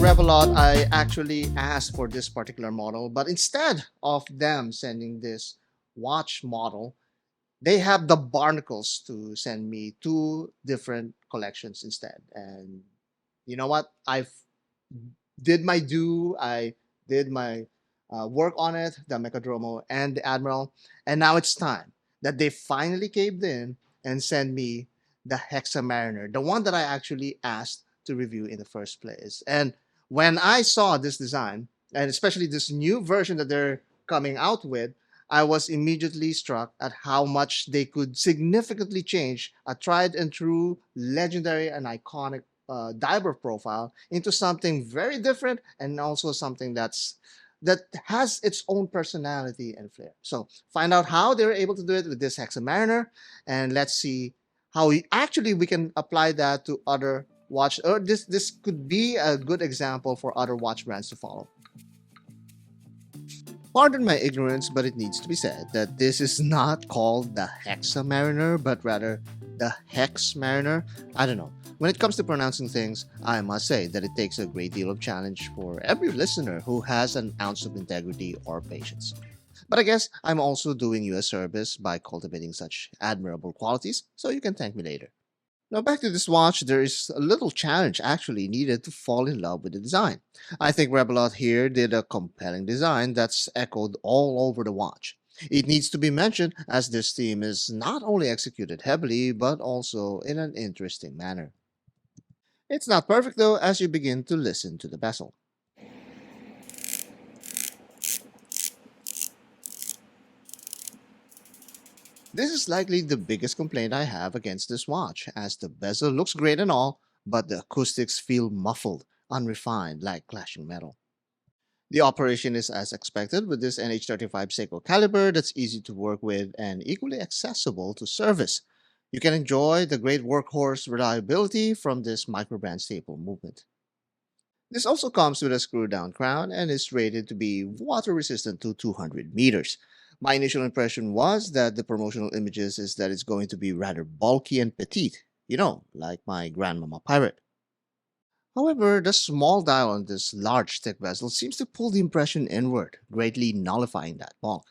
Revelot, I actually asked for this particular model, but instead of them sending this watch model, they have the barnacles to send me two different collections instead. And you know what? I did my work on it, the Mechadromo and the Admiral, and now it's time that they finally caved in and send me the Hexa Mariner, the one that I actually asked to review in the first place. And when I saw this design, and especially this new version that they're coming out with, I was immediately struck at how much they could significantly change a tried and true, legendary, and iconic diver profile into something very different and also something that has its own personality and flair. So find out how they're able to do it with this Hexamariner, and let's see how we can apply that to other watch. Or this could be a good example for other watch brands to follow. Pardon my ignorance, but it needs to be said that this is not called the Hexa Mariner, but rather the Hex Mariner. I don't know. When it comes to pronouncing things, I must say that it takes a great deal of challenge for every listener who has an ounce of integrity or patience. But I guess I'm also doing you a service by cultivating such admirable qualities, so you can thank me later. Now, back to this watch, there is a little challenge actually needed to fall in love with the design. I think Revelot here did a compelling design that's echoed all over the watch. It needs to be mentioned as this theme is not only executed heavily, but also in an interesting manner. It's not perfect though as you begin to listen to the bezel. This is likely the biggest complaint I have against this watch, as the bezel looks great and all, but the acoustics feel muffled, unrefined, like clashing metal. The operation is as expected with this NH35 Seiko caliber that's easy to work with and equally accessible to service. You can enjoy the great workhorse reliability from this microbrand staple movement. This also comes with a screw-down crown and is rated to be water resistant to 200 meters. My initial impression was that the promotional images is that it's going to be rather bulky and petite, like my grandmama pirate. However, the small dial on this large thick bezel seems to pull the impression inward, greatly nullifying that bulk.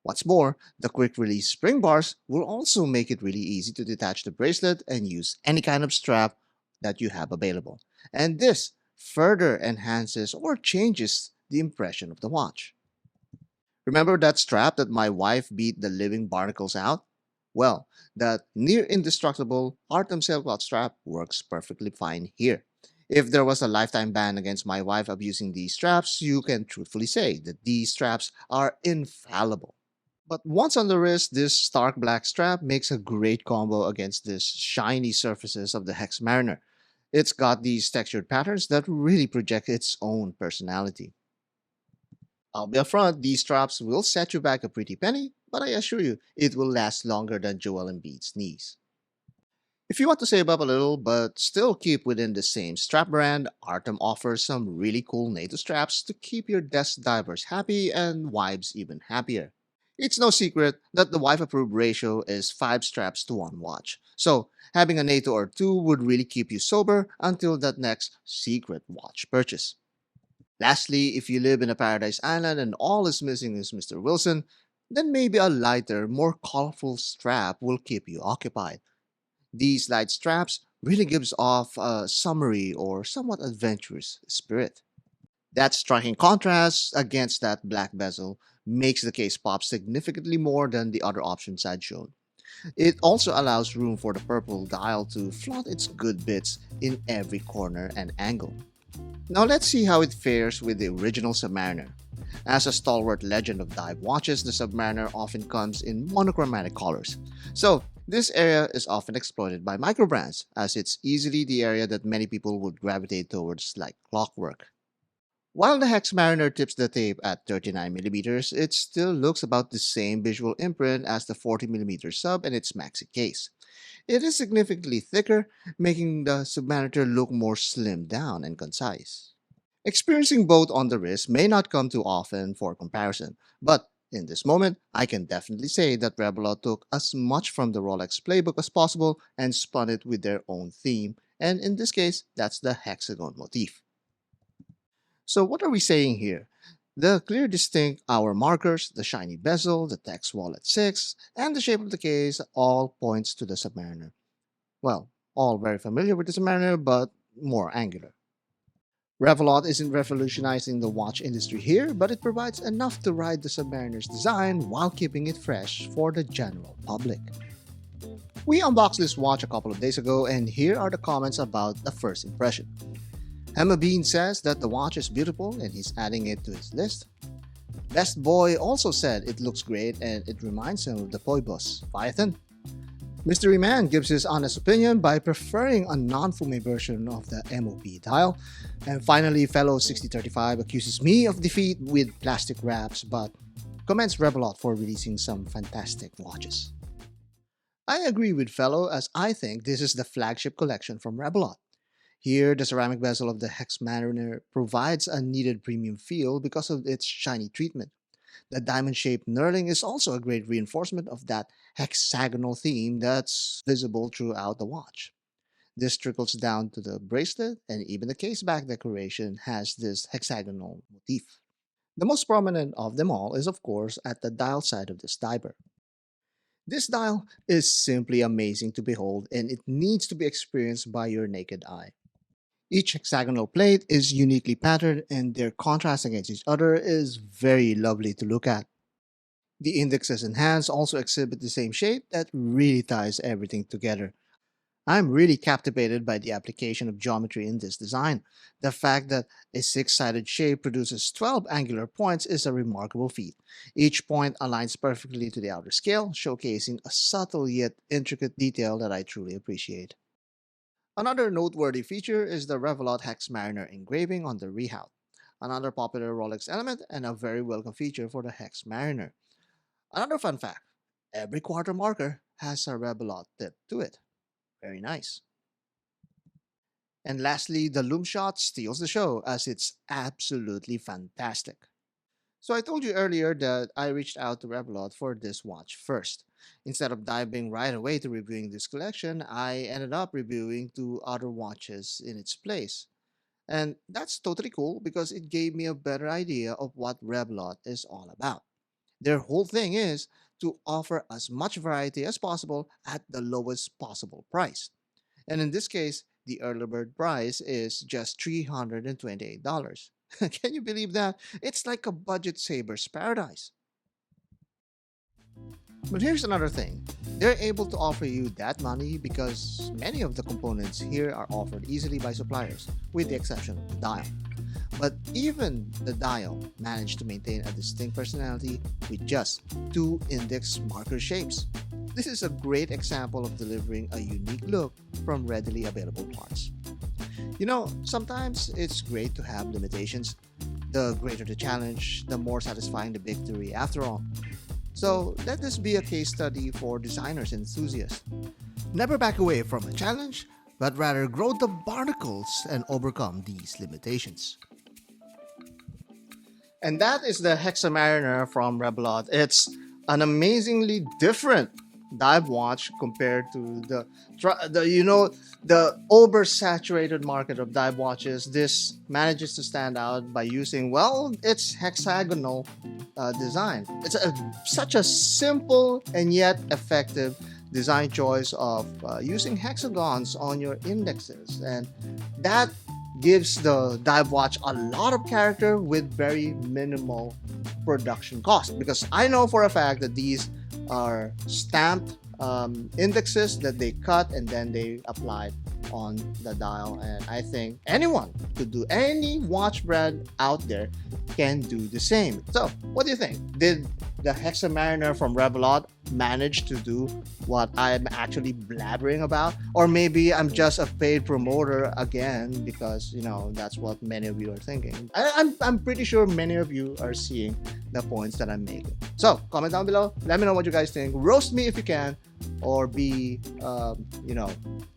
What's more, the quick release spring bars will also make it really easy to detach the bracelet and use any kind of strap that you have available. And this further enhances or changes the impression of the watch. Remember that strap that my wife beat the living barnacles out? Well, that near indestructible Artem sailcloth strap works perfectly fine here. If there was a lifetime ban against my wife abusing these straps, you can truthfully say that these straps are infallible. But once on the wrist, this stark black strap makes a great combo against the shiny surfaces of the Hex Mariner. It's got these textured patterns that really project its own personality. I'll be upfront, these straps will set you back a pretty penny, but I assure you, it will last longer than Joel Embiid's knees. If you want to save up a little but still keep within the same strap brand, Artem offers some really cool NATO straps to keep your desk divers happy and wives even happier. It's no secret that the wife approved ratio is 5 straps to 1 watch, so having a NATO or 2 would really keep you sober until that next secret watch purchase. Lastly, if you live in a paradise island and all is missing is Mr. Wilson, then maybe a lighter, more colorful strap will keep you occupied. These light straps really gives off a summery or somewhat adventurous spirit. That striking contrast against that black bezel makes the case pop significantly more than the other options I'd shown. It also allows room for the purple dial to flaunt its good bits in every corner and angle. Now let's see how it fares with the original Submariner. As a stalwart legend of dive watches, the Submariner often comes in monochromatic colors. So, this area is often exploited by microbrands, as it's easily the area that many people would gravitate towards like clockwork. While the Hex Mariner tips the tape at 39mm, it still looks about the same visual imprint as the 40mm sub and its maxi case. It is significantly thicker, making the Submariner look more slimmed down and concise. Experiencing both on the wrist may not come too often for comparison, but in this moment, I can definitely say that Revelot took as much from the Rolex playbook as possible and spun it with their own theme, and in this case, that's the hexagon motif. So what are we saying here? The clear distinct hour markers, the shiny bezel, the text wallet 6, and the shape of the case all points to the Submariner. Well, all very familiar with the Submariner, but more angular. Revelot isn't revolutionizing the watch industry here, but it provides enough to ride the Submariner's design while keeping it fresh for the general public. We unboxed this watch a couple of days ago, and here are the comments about the first impression. Emma Bean says that the watch is beautiful and he's adding it to his list. Best Boy also said it looks great and it reminds him of the Poibos Python. Mystery Man gives his honest opinion by preferring a non-Fume version of the MOP dial. And finally, fellow 6035 accuses me of defeat with plastic wraps but commends Revelot for releasing some fantastic watches. I agree with fellow as I think this is the flagship collection from Revelot. Here, the ceramic bezel of the Hex Mariner provides a needed premium feel because of its shiny treatment. The diamond-shaped knurling is also a great reinforcement of that hexagonal theme that's visible throughout the watch. This trickles down to the bracelet, and even the caseback decoration has this hexagonal motif. The most prominent of them all is, of course, at the dial side of this diver. This dial is simply amazing to behold, and it needs to be experienced by your naked eye. Each hexagonal plate is uniquely patterned, and their contrast against each other is very lovely to look at. The indexes and hands also exhibit the same shape that really ties everything together. I'm really captivated by the application of geometry in this design. The fact that a six-sided shape produces 12 angular points is a remarkable feat. Each point aligns perfectly to the outer scale, showcasing a subtle yet intricate detail that I truly appreciate. Another noteworthy feature is the Revelot Hex Mariner engraving on the rehaut, another popular Rolex element and a very welcome feature for the Hex Mariner. Another fun fact, every quarter marker has a Revelot tip to it. Very nice. And lastly, the loom shot steals the show as it's absolutely fantastic. So I told you earlier that I reached out to Revelot for this watch first. Instead of diving right away to reviewing this collection, I ended up reviewing two other watches in its place. And that's totally cool because it gave me a better idea of what Revelot is all about. Their whole thing is to offer as much variety as possible at the lowest possible price. And in this case, the early bird price is just $328. Can you believe that? It's like a budget saver's paradise. But here's another thing. They're able to offer you that money because many of the components here are offered easily by suppliers, with the exception of the dial. But even the dial managed to maintain a distinct personality with just two index marker shapes. This is a great example of delivering a unique look from readily available parts. You know, sometimes it's great to have limitations. The greater the challenge, the more satisfying the victory after all. So let this be a case study for designers and enthusiasts. Never back away from a challenge, but rather grow the barnacles and overcome these limitations. And that is the Hex Mariner from Revelot. It's an amazingly different dive watch compared to the oversaturated market of dive watches. This manages to stand out by using, well, its hexagonal design. It's such a simple and yet effective design choice of using hexagons on your indexes, and that gives the dive watch a lot of character with very minimal production cost, because I know for a fact that these are stamped indexes that they cut and then they apply on the dial, and I think anyone could do, any watch brand out there can do the same. So what do you think? Did the Hex Mariner from Revelot manage to do what I'm actually blabbering about? Or maybe I'm just a paid promoter again, because that's what many of you are thinking. I'm pretty sure many of you are seeing the points that I'm making. So comment down below, let me know what you guys think. Roast me if you can, or be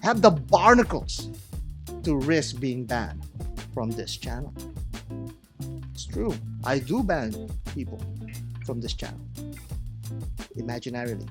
have the barnacles to risk being banned from this channel. It's true, I do ban people from this channel, imaginarily.